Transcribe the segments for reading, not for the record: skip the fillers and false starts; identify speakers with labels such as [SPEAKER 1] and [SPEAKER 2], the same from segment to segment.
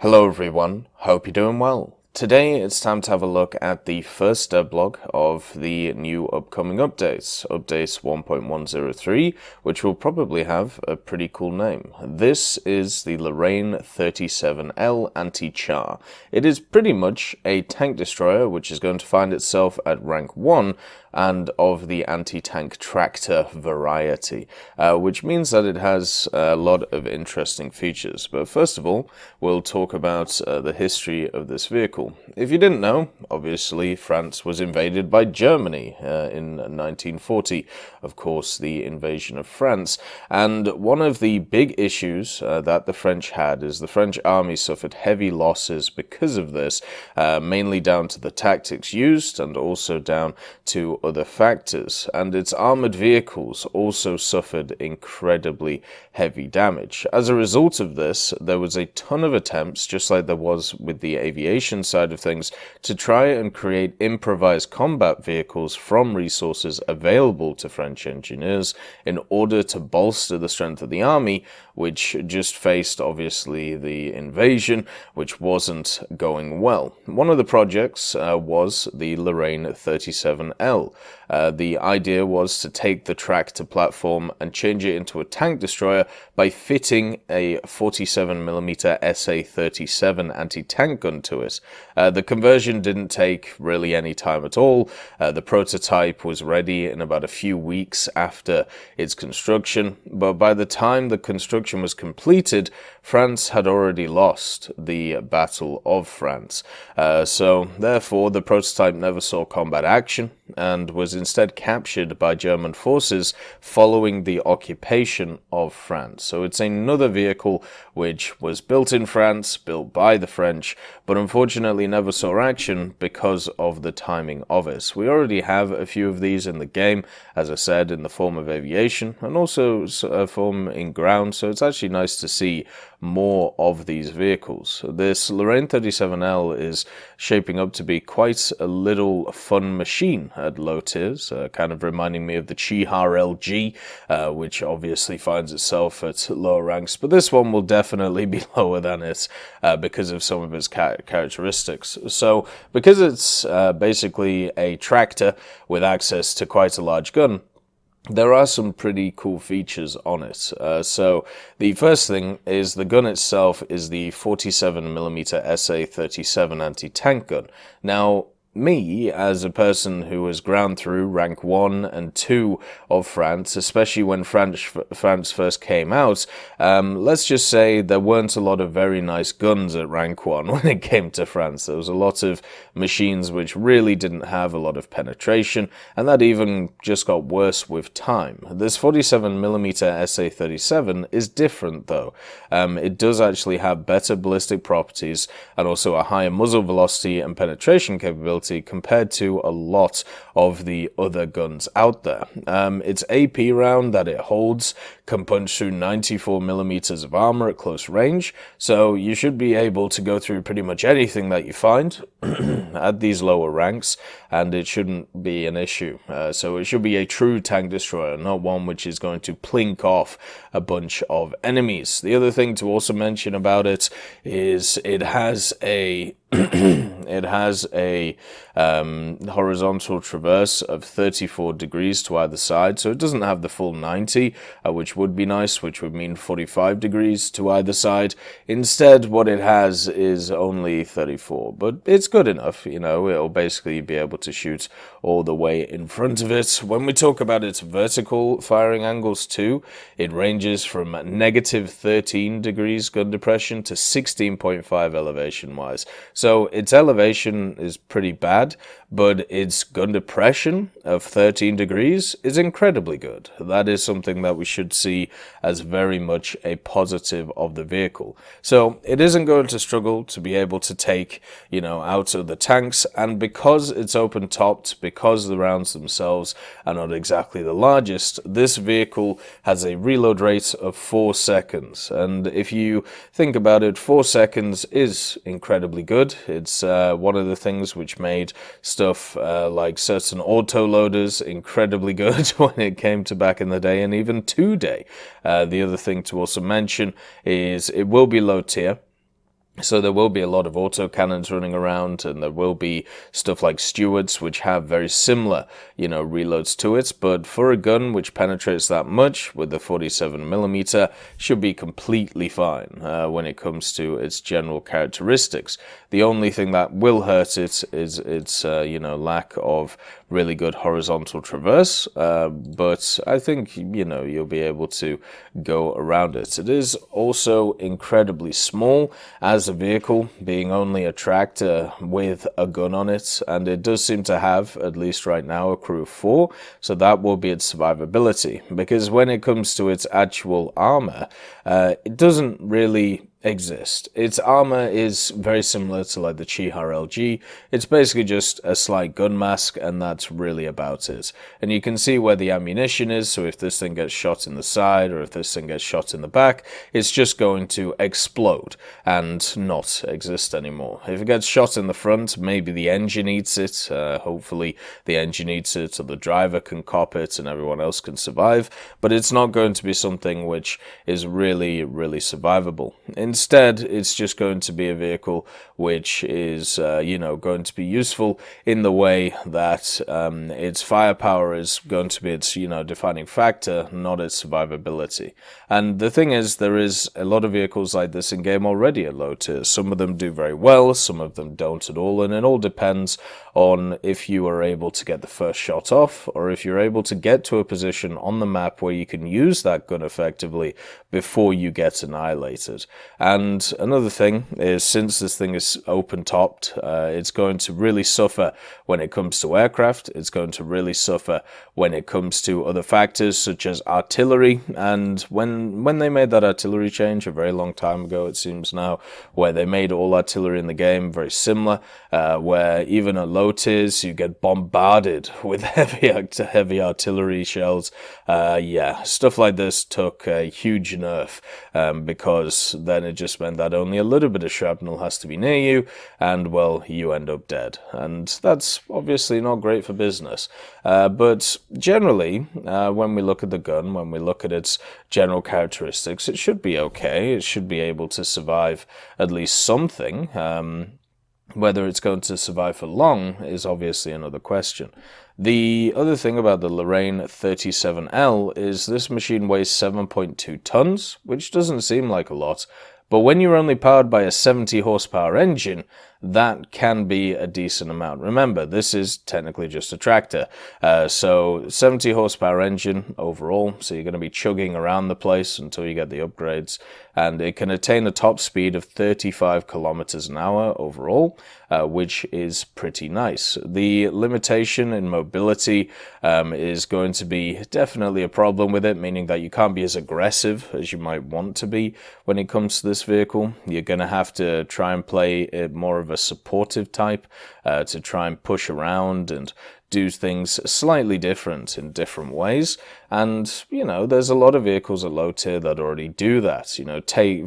[SPEAKER 1] Hello everyone, hope you're doing well. Today it's time to have a look at the first devblog of the new upcoming updates, updates 1.103, which will probably have a pretty cool name. This is the Lorraine 37L Antichar. It is pretty much a tank destroyer which is going to find itself at rank 1 and of the anti-tank tractor variety, which means that it has a lot of interesting features. But first of all, we'll talk about the history of this vehicle. If you didn't know, obviously France was invaded by Germany in 1940, of course the invasion of France, and one of the big issues that the French had is the French army suffered heavy losses because of this, mainly down to the tactics used and also down to other factors, and its armored vehicles also suffered incredibly heavy damage. As a result of this, there was a ton of attempts, just like there was with the aviation side of things, to try and create improvised combat vehicles from resources available to French engineers in order to bolster the strength of the army, which just faced obviously the invasion, which wasn't going well. One of the projects was the Lorraine 37L. The idea was to take the tractor platform and change it into a tank destroyer by fitting a 47mm SA-37 anti-tank gun to it. The conversion didn't take really any time at all. The prototype was ready in about a few weeks after its construction, but by the time the construction was completed, France had already lost the Battle of France. So therefore, the prototype never saw combat action and was instead captured by German forces following the occupation of France. So it's another vehicle which was built in France, built by the French, but unfortunately never saw action because of the timing of it. We already have a few of these in the game, as I said, in the form of aviation and also a form in ground, so it's actually nice to see more of these vehicles. This Lorraine 37L is shaping up to be quite a little fun machine at low tiers, kind of reminding me of the Antichar LG, which obviously finds itself at lower ranks, but this one will definitely be lower than it because of some of its characteristics. So because it's basically a tractor with access to quite a large gun, there are some pretty cool features on it. So the first thing is the gun itself is the 47mm SA-37 anti-tank gun. Now, me, as a person who has ground through rank 1 and 2 of France, especially when France first came out, let's just say there weren't a lot of very nice guns at rank 1 when it came to France. There was a lot of machines which really didn't have a lot of penetration, and that even just got worse with time. This 47mm SA-37 is different though. It does actually have better ballistic properties and also a higher muzzle velocity and penetration capability compared to a lot of the other guns out there. Its AP round that it holds can punch through 94mm of armor at close range, so you should be able to go through pretty much anything that you find at these lower ranks, and it shouldn't be an issue. So it should be a true tank destroyer, not one which is going to plink off a bunch of enemies. The other thing to also mention about it is it has a horizontal traverse of 34 degrees to either side, so it doesn't have the full 90, which would be nice, which would mean 45 degrees to either side. Instead, what it has is only 34, but it's good enough, you know, it'll basically be able to shoot all the way in front of it. When we talk about its vertical firing angles too, it ranges from negative 13 degrees gun depression to 16.5 elevation wise. So its elevation is pretty bad, but its gun depression of 13 degrees is incredibly good. That is something that we should see as very much a positive of the vehicle. So it isn't going to struggle to be able to take, you know, out of the tanks, and because it's open topped, because the rounds themselves are not exactly the largest, this vehicle has a reload rate of 4 seconds. And if you think about it, 4 seconds is incredibly good. It's one of the things which made stuff like certain autoloaders incredibly good when it came to back in the day, and even today. The other thing to also mention is it will be low tier. So there will be a lot of autocannons running around, and there will be stuff like Stewards, which have very similar, reloads to it. But for a gun which penetrates that much with the 47mm, should be completely fine when it comes to its general characteristics. The only thing that will hurt it is its, lack of really good horizontal traverse. But I think, you'll be able to go around it. It is also incredibly small as a vehicle, being only a tractor with a gun on it, and it does seem to have, at least right now, a crew of 4, so that will be its survivability. Because when it comes to its actual armor, it doesn't really exist. Its armor is very similar to like the Antichar LG. It's basically just a slight gun mask, and that's really about it. And you can see where the ammunition is, so if this thing gets shot in the side or if this thing gets shot in the back, it's just going to explode and not exist anymore. If it gets shot in the front, maybe the engine eats it. Hopefully the engine eats it, so the driver can cop it and everyone else can survive, but it's not going to be something which is really, really survivable. Instead, it's just going to be a vehicle which is, going to be useful in the way that its firepower is going to be its, defining factor, not its survivability. And the thing is, there is a lot of vehicles like this in game already at low tiers. Some of them do very well, some of them don't at all, and it all depends on if you are able to get the first shot off, or if you're able to get to a position on the map where you can use that gun effectively before you get annihilated. And another thing is, since this thing is open-topped, it's going to really suffer when it comes to aircraft. It's going to really suffer when it comes to other factors such as artillery. And when they made that artillery change a very long time ago, it seems now, where they made all artillery in the game very similar, where even at low tiers you get bombarded with heavy artillery shells. Stuff like this took a huge nerf, because then it just meant that only a little bit of shrapnel has to be near you, and well, you end up dead. And that's obviously not great for business. But generally, when we look at the gun, when we look at its general characteristics, it should be okay. It should be able to survive at least something. Whether it's going to survive for long is obviously another question. The other thing about the Lorraine 37L is this machine weighs 7.2 tons, which doesn't seem like a lot, but when you're only powered by a 70 horsepower engine, that can be a decent amount. Remember, this is technically just a tractor, so 70 horsepower engine overall, so you're going to be chugging around the place until you get the upgrades, and it can attain a top speed of 35 kilometers an hour overall, which is pretty nice. The limitation in mobility is going to be definitely a problem with it, meaning that you can't be as aggressive as you might want to be when it comes to this vehicle. You're going to have to try and play it more of a supportive type, to try and push around and do things slightly different in different ways. And, there's a lot of vehicles at low tier that already do that.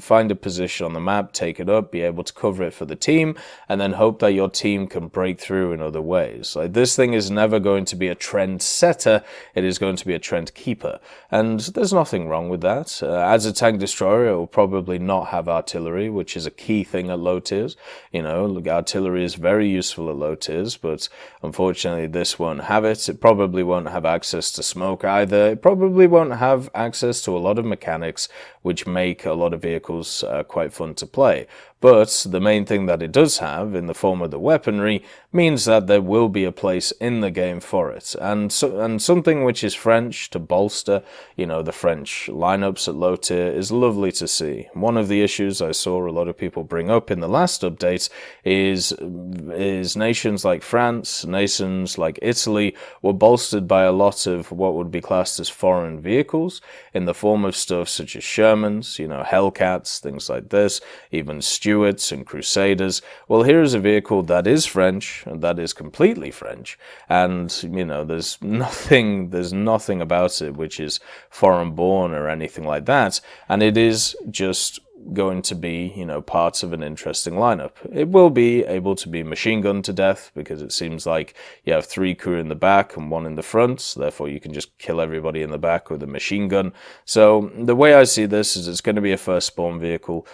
[SPEAKER 1] Find a position on the map, take it up, be able to cover it for the team, and then hope that your team can break through in other ways. Like, this thing is never going to be a trend setter, it is going to be a trend keeper. And there's nothing wrong with that. As a tank destroyer, it will probably not have artillery, which is a key thing at low tiers. Artillery is very useful at low tiers, but unfortunately this won't have it. It probably won't have access to smoke either. It probably won't have access to a lot of mechanics, which make a lot of vehicles quite fun to play. But the main thing that it does have, in the form of the weaponry, means that there will be a place in the game for it. And something which is French to bolster, the French lineups at low tier is lovely to see. One of the issues I saw a lot of people bring up in the last update is nations like France, nations like Italy were bolstered by a lot of what would be classed as foreign vehicles in the form of stuff such as Shermans, Hellcats, things like this, even Stewards and Crusaders. Well, here is a vehicle that is French, and that is completely French, and there's nothing about it which is foreign born or anything like that, and it is just going to be, parts of an interesting lineup. It will be able to be machine gunned to death, because it seems like you have 3 crew in the back and 1 in the front, so therefore you can just kill everybody in the back with a machine gun. So the way I see this is it's going to be a first spawn vehicle,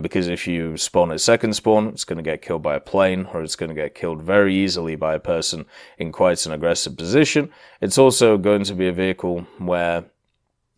[SPEAKER 1] because if you spawn at second spawn, it's going to get killed by a plane, or it's going to get killed very easily by a person in quite an aggressive position. It's also going to be a vehicle where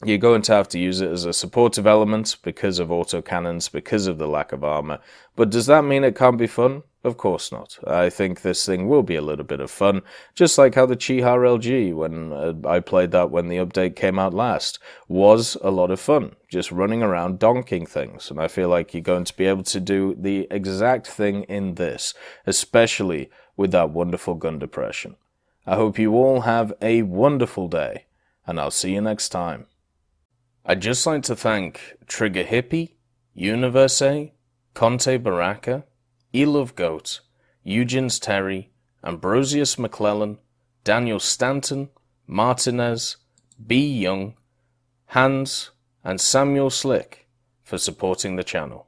[SPEAKER 1] you're going to have to use it as a supportive element because of autocannons, because of the lack of armor. But does that mean it can't be fun? Of course not. I think this thing will be a little bit of fun, just like how the Antichar LG, when I played that when the update came out last, was a lot of fun, just running around donking things. And I feel like you're going to be able to do the exact thing in this, especially with that wonderful gun depression. I hope you all have a wonderful day, and I'll see you next time. I'd just like to thank Trigger Hippie, Universe, Conte Baraka, Elove Goat, Eugens Terry, Ambrosius McClellan, Daniel Stanton, Martinez, B. Young, Hans, and Samuel Slick for supporting the channel.